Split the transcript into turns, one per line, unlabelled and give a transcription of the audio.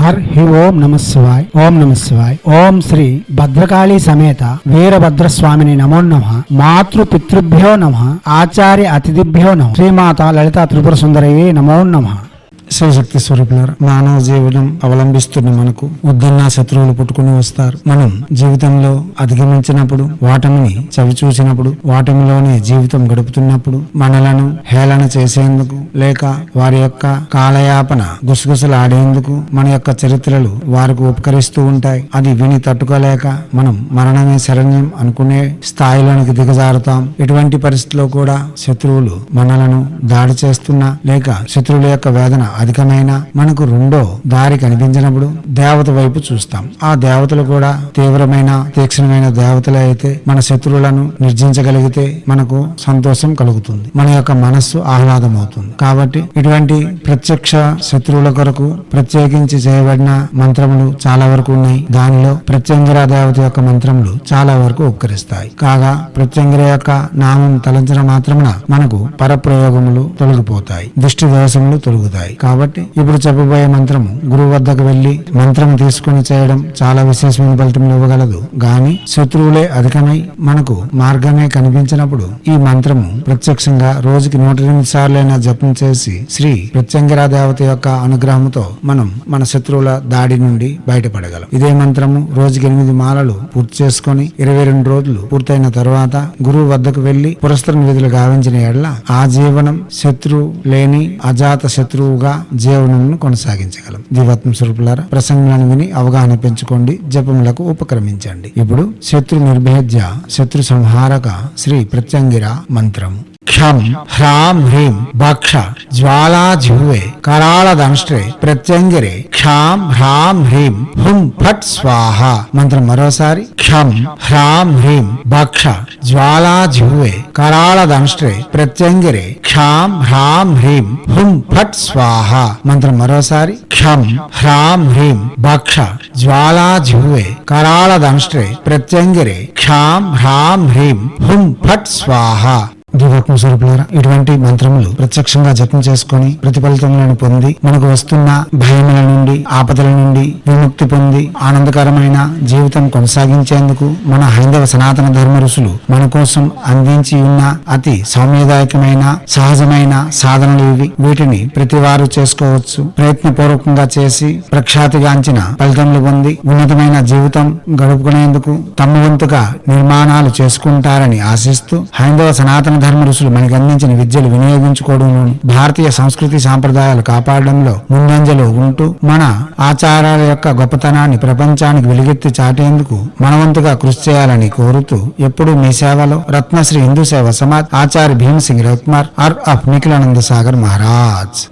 హి ఓం నమ శివాయ్. ఓం నమ శివాయ్. ఓం శ్రీ భద్రకాళీ సమేత వీరభద్రస్వామిని నమో నమః. మాతృ పితృభ్యో నమః. ఆచార్య అతిథిభ్యో నమః. శ్రీమాత లలితా త్రిపుర సుందరయే నమో నమః. శివశక్తి స్వరూపులారా, మానవ జీవనం అవలంబిస్తున్న మనకు వద్దన్న శత్రువులు పుట్టుకుని వస్తారు. మనం జీవితంలో అధిగమించినప్పుడు, వాటమిని చవిచూసినప్పుడు, వాటమిలోనే జీవితం గడుపుతున్నప్పుడు మనలను హేళన చేసేందుకు లేక వారి యొక్క కాలయాపన గుసగుసలాడేందుకు మన యొక్క చరిత్రలు వారికి ఉపకరిస్తూ ఉంటాయి. అది విని తట్టుకోలేక మనం మరణమే శరణ్యం అనుకునే స్థాయిలోనికి దిగజారుతాం. ఇటువంటి పరిస్థితిలో కూడా శత్రువులు మనలను దాడి చేస్తున్నా లేక శత్రువుల యొక్క వేదన అధికమైన మనకు రెండో దారి కనిపించినప్పుడు దేవత వైపు చూస్తాం. ఆ దేవతలు కూడా తీవ్రమైన తీక్షణమైన దేవతలే అయితే మన శత్రువులను నిర్జించగలిగితే మనకు సంతోషం కలుగుతుంది, మన యొక్క మనస్సు ఆహ్లాదం అవుతుంది. కాబట్టి ఇటువంటి ప్రత్యక్ష శత్రువుల కొరకు ప్రత్యేకించి చేయబడిన మంత్రములు చాలా వరకు ఉన్నాయి. దానిలో ప్రత్యంగిర దేవత యొక్క మంత్రములు చాలా వరకు ఉపకరిస్తాయి. కాగా ప్రత్యంగిర యొక్క నామం తలంచడం మాత్రమున మనకు పరప్రయోగములు తొలగిపోతాయి, దిష్టి దోషములు తొలగుతాయి. కాబట్టి ఇప్పుడు చెప్పబోయే మంత్రము గురువు వద్దకు వెళ్లి మంత్రం తీసుకుని చేయడం చాలా విశేషమైన ఫలితం ఇవ్వగలదు. గాని శత్రువులే అధికమై మనకు మార్గమే కనిపించినప్పుడు ఈ మంత్రము ప్రత్యక్షంగా రోజుకి 108 సార్లైనా జపం చేసి శ్రీ ప్రత్యంగిరా దేవత యొక్క అనుగ్రహంతో మనం మన శత్రువుల దాడి నుండి బయటపడగలం. ఇదే మంత్రము రోజుకి 8 మాలలు పూర్తి చేసుకుని 22 రోజులు పూర్తయిన తర్వాత గురువు వద్దకు వెళ్లి పురస్కరణ విధులు గావించిన ఎడల ఆ జీవనం శత్రు లేని అజాత శత్రువుగా జీవనమును కొనసాగించగలం. దివాత్మ స్వరూపులారా, ప్రసంగాలను విని అవగాహన పెంచుకోండి, జపములకు ఉపక్రమించండి. ఇప్పుడు శత్రు నిర్భేద్య శత్రు సంహారక శ్రీ ప్రత్యంగిర మంత్రము. క్షం హ్రాం హ్రీం భక్ష జ్వాలా జిహ్వే కరాళ దంష్ట్రే ప్రత్యంగిరే క్షాం హ్రాం హ్రీం హుం ఫట్ స్వాహ. మంత్రం మరోసారి. క్షం హ్రాం హ్రీం భక్ష జ్వాలా జిహ్వే కరాళ దంష్ట్రే ప్రత్యంగిరే క్షాం హ్రాం హ్రీం హుం ఫట్ స్వాహ. మంత్రం మరోసారి. క్షం హ్రాం హ్రీం భక్ష జ్వాలా జిహ్వే కరాళ దంష్ట్రే ప్రత్యంగిరే క్షాం హ్రాం హ్రీం హుం ఫట్ స్వాహ. దివాత్మ స్వరూపులారా, ఇటువంటి మంత్రములు ప్రత్యక్షంగా జపం చేసుకుని ప్రతిఫలితములను పొంది మనకు వస్తున్న భయముల నుండి ఆపదల నుండి విముక్తి పొంది ఆనందకరమైన జీవితం కొనసాగించేందుకు మన హైందవ సనాతన ధర్మ ఋషులు మన కోసం అందించి ఉన్న అతి సౌమ్యదాయకమైన సహజమైన సాధనలు ఇవి. వీటిని ప్రతి వారు చేసుకోవచ్చు. ప్రయత్నపూర్వకంగా చేసి ప్రఖ్యాతిగాంచిన ఫలితములు పొంది ఉన్నతమైన జీవితం గడుపుకునేందుకు తమ వంతుగా నిర్మాణాలు చేసుకుంటారని ఆశిస్తూ హైందవ సనాతన ధర్మ ఋషులు మనకు అందించిన విద్యలు వినియోగించుకోవడంలోను భారతీయ సంస్కృతి సాంప్రదాయాలు కాపాడడంలో ముందంజలో ఉంటూ మన ఆచారాల యొక్క గొప్పతనాన్ని ప్రపంచానికి వెలుగెత్తి చాటేందుకు మనవంతుగా కృషి చేయాలని కోరుతూ ఎప్పుడు మీ సేవలో రత్నశ్రీ హిందూ సేవ సమాజ్ ఆచార్య భీమ్ సింగ్ రవికుమార్ ఆఫ్ నిఖిలానంద సాగర్ మహారాజ్.